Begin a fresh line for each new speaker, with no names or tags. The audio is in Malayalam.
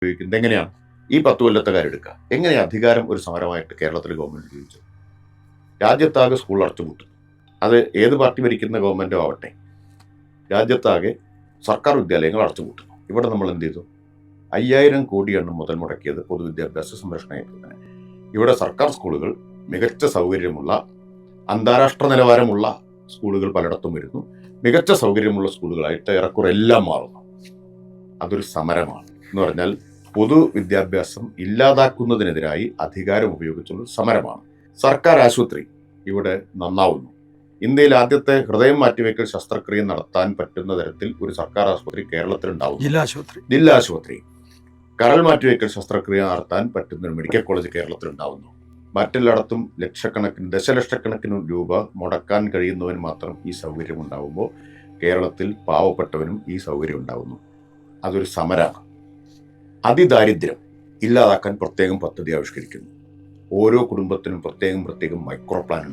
ഉപയോഗിക്കുന്നത് എങ്ങനെയാണ്? ഈ 10 കൊല്ലത്തെ കാര്യം എടുക്കുക. എങ്ങനെ അധികാരം ഒരു സമരമായിട്ട് കേരളത്തിലെ ഗവൺമെന്റ് ഉപയോഗിച്ചു? രാജ്യത്താകെ സ്കൂൾ അടച്ചുപൂട്ടുന്നു. അത് ഏത് പാർട്ടി ഭരിക്കുന്ന ഗവൺമെന്റോ ആവട്ടെ, രാജ്യത്താകെ സർക്കാർ വിദ്യാലയങ്ങൾ അടച്ചുപൂട്ടുന്നു. ഇവിടെ നമ്മൾ എന്ത് ചെയ്തു? 5000 കോടിയാണ് മുതൽ മുടക്കിയത് പൊതുവിദ്യാഭ്യാസ സംരക്ഷണ യജ്ഞത്തിന്. ഇവിടെ സർക്കാർ സ്കൂളുകൾ മികച്ച സൗകര്യമുള്ള, അന്താരാഷ്ട്ര നിലവാരമുള്ള സ്കൂളുകൾ പലയിടത്തും വരുന്നു. മികച്ച സൗകര്യമുള്ള സ്കൂളുകളായിട്ട് ഏറെക്കുറെ എല്ലാം മാറുന്നു. അതൊരു സമരമാണ്. എന്ന് പറഞ്ഞാൽ പൊതുവിദ്യാഭ്യാസം ഇല്ലാതാക്കുന്നതിനെതിരായി അധികാരം ഉപയോഗിച്ചുള്ള സമരമാണ്. സർക്കാർ ആശുപത്രി ഇവിടെ നന്നാവുന്നു. ഇന്ത്യയിൽ ആദ്യത്തെ ഹൃദയം മാറ്റിവെക്കൽ ശസ്ത്രക്രിയ നടത്താൻ പറ്റുന്ന തരത്തിൽ ഒരു സർക്കാർ ആശുപത്രി കേരളത്തിലുണ്ടാവുന്നു. ജില്ലാ ആശുപത്രി. കരൾ മാറ്റിവെക്കൽ ശസ്ത്രക്രിയ നടത്താൻ പറ്റുന്ന ഒരു മെഡിക്കൽ കോളേജ് കേരളത്തിലുണ്ടാവുന്നു. മറ്റെല്ലായിടത്തും ദശലക്ഷക്കണക്കിന് രൂപ മുടക്കാൻ കഴിയുന്നവന് മാത്രം ഈ സൗകര്യം ഉണ്ടാവുമ്പോൾ കേരളത്തിൽ പാവപ്പെട്ടവനും ഈ സൗകര്യം ഉണ്ടാവുന്നു. അതൊരു സമരമാണ്. അതിദാരിദ്ര്യം ഇല്ലാതാക്കാൻ പ്രത്യേകം പദ്ധതി ആവിഷ്കരിക്കുന്നു. ഓരോ കുടുംബത്തിനും പ്രത്യേകം മൈക്രോ പ്ലാൻ